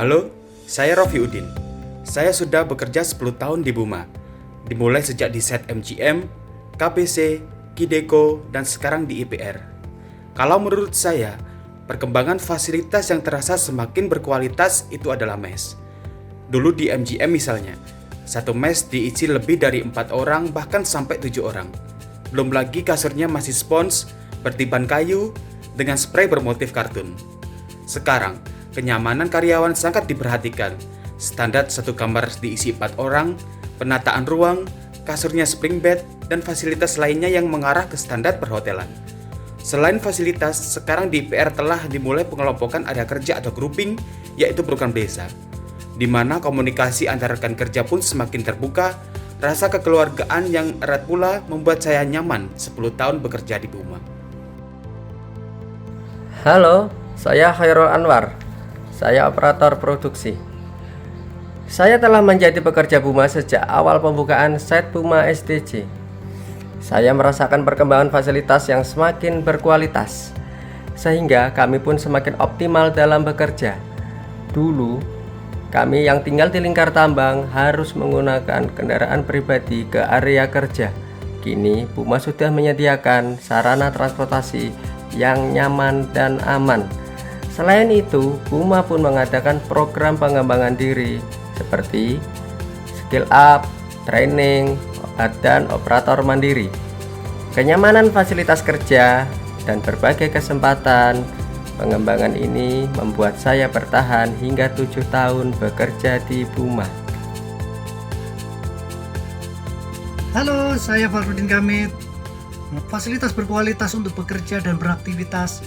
Halo, saya Rofi Udin. Saya sudah bekerja 10 tahun di Buma. Dimulai sejak di set MGM, KPC, Kideko, dan sekarang di IPR. Kalau menurut saya, perkembangan fasilitas yang terasa semakin berkualitas itu adalah mes. Dulu di MGM misalnya, satu mes diisi lebih dari 4 orang bahkan sampai 7 orang. Belum lagi kasurnya masih spons, bertiban kayu, dengan spray bermotif kartun. Sekarang, kenyamanan karyawan sangat diperhatikan. Standar satu kamar diisi 4 orang, penataan ruang, kasurnya spring bed, dan fasilitas lainnya yang mengarah ke standar perhotelan. Selain fasilitas, sekarang di IPR telah dimulai pengelompokan area kerja atau grouping, yaitu program desa, di mana komunikasi antara rekan kerja pun semakin terbuka. Rasa kekeluargaan yang erat pula membuat saya nyaman 10 tahun bekerja di Buma. Halo, saya Khairul Anwar. Saya operator produksi. Saya telah menjadi pekerja Buma sejak awal pembukaan site Buma SDJ. Saya merasakan perkembangan fasilitas yang semakin berkualitas, sehingga kami pun semakin optimal dalam bekerja. Dulu, kami yang tinggal di Lingkar Tambang harus menggunakan kendaraan pribadi ke area kerja. Kini, Buma sudah menyediakan sarana transportasi yang nyaman dan aman. Selain itu, Buma pun mengadakan program pengembangan diri seperti skill up, training, dan operator mandiri. Kenyamanan fasilitas kerja dan berbagai kesempatan pengembangan ini membuat saya bertahan hingga 7 tahun bekerja di Buma. Halo, saya Farudin Kamit. Fasilitas berkualitas untuk bekerja dan beraktivitas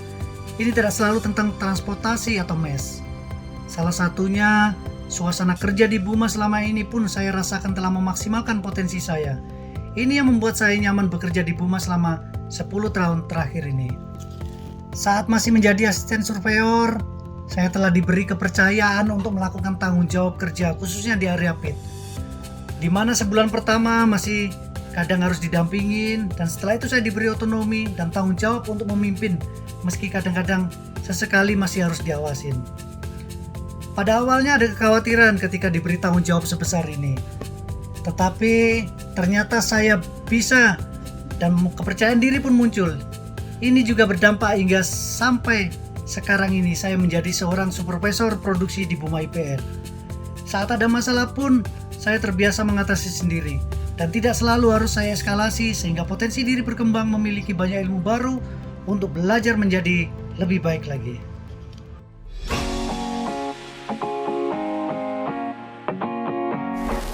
ini tidak selalu tentang transportasi atau mes. Salah satunya, suasana kerja di Buma selama ini pun saya rasakan telah memaksimalkan potensi saya. Ini yang membuat saya nyaman bekerja di Buma selama 10 tahun terakhir ini. Saat masih menjadi asisten surveyor, saya telah diberi kepercayaan untuk melakukan tanggung jawab kerja khususnya di area pit, di mana sebulan pertama masih kadang harus didampingin, dan setelah itu saya diberi otonomi dan tanggung jawab untuk memimpin, meski kadang-kadang sesekali masih harus diawasin. Pada awalnya ada kekhawatiran ketika diberi tanggung jawab sebesar ini, tetapi ternyata saya bisa dan kepercayaan diri pun muncul. Ini juga berdampak hingga sampai sekarang ini saya menjadi seorang supervisor produksi di Buma IPR. Saat ada masalah pun saya terbiasa mengatasi sendiri, dan tidak selalu harus saya eskalasi, sehingga potensi diri berkembang, memiliki banyak ilmu baru untuk belajar menjadi lebih baik lagi.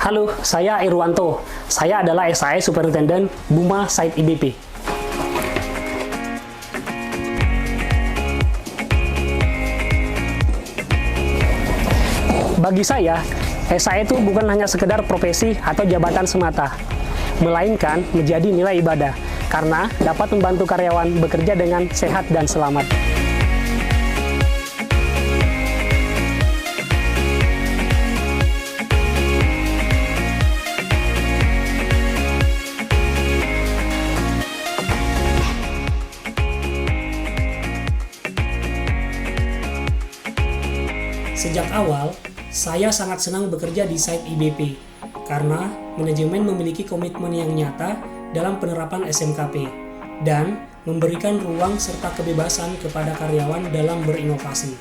Halo, saya Irwanto. Saya adalah SAE Superintendent Buma Site IBP. Bagi saya, SAE itu bukan hanya sekedar profesi atau jabatan semata, melainkan menjadi nilai ibadah karena dapat membantu karyawan bekerja dengan sehat dan selamat. Sejak awal, saya sangat senang bekerja di site IBP karena manajemen memiliki komitmen yang nyata dalam penerapan SMKP dan memberikan ruang serta kebebasan kepada karyawan dalam berinovasi.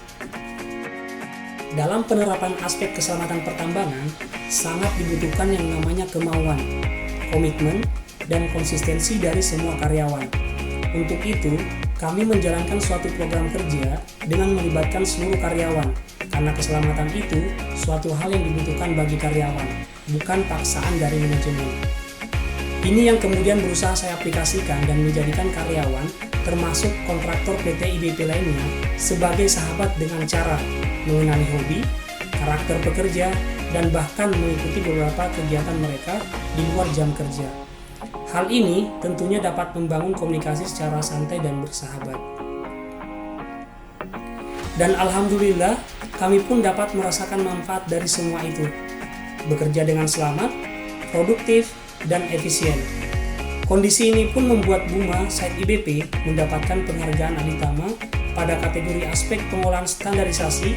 Dalam penerapan aspek keselamatan pertambangan, sangat dibutuhkan yang namanya kemauan, komitmen, dan konsistensi dari semua karyawan. Untuk itu, kami menjalankan suatu program kerja dengan melibatkan seluruh karyawan, karena keselamatan itu suatu hal yang dibutuhkan bagi karyawan, bukan paksaan dari manajemen. Ini yang kemudian berusaha saya aplikasikan dan menjadikan karyawan, termasuk kontraktor PT IBP lainnya, sebagai sahabat dengan cara mengenali hobi, karakter pekerja, dan bahkan mengikuti beberapa kegiatan mereka di luar jam kerja. Hal ini tentunya dapat membangun komunikasi secara santai dan bersahabat. Dan alhamdulillah, kami pun dapat merasakan manfaat dari semua itu. Bekerja dengan selamat, produktif, dan efisien. Kondisi ini pun membuat Buma Site IBP mendapatkan penghargaan Aditama pada kategori aspek pengolahan standarisasi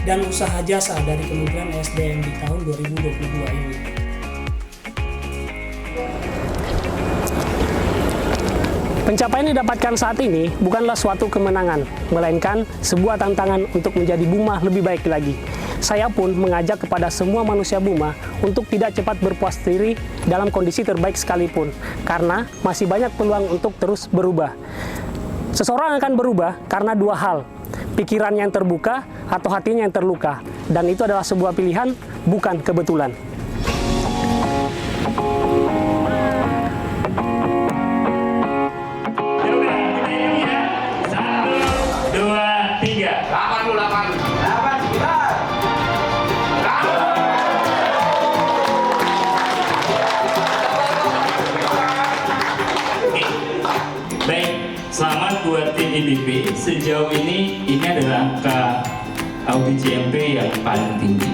dan usaha jasa dari Kementerian ESDM di tahun 2022 ini. Pencapaian yang didapatkan saat ini bukanlah suatu kemenangan, melainkan sebuah tantangan untuk menjadi Buma lebih baik lagi. Saya pun mengajak kepada semua manusia Buma untuk tidak cepat berpuas diri dalam kondisi terbaik sekalipun, karena masih banyak peluang untuk terus berubah. Seseorang akan berubah karena dua hal, pikirannya yang terbuka atau hatinya yang terluka, dan itu adalah sebuah pilihan, bukan kebetulan. Baik, selamat buat tim IBP. Sejauh ini adalah angka audit GMP yang paling tinggi.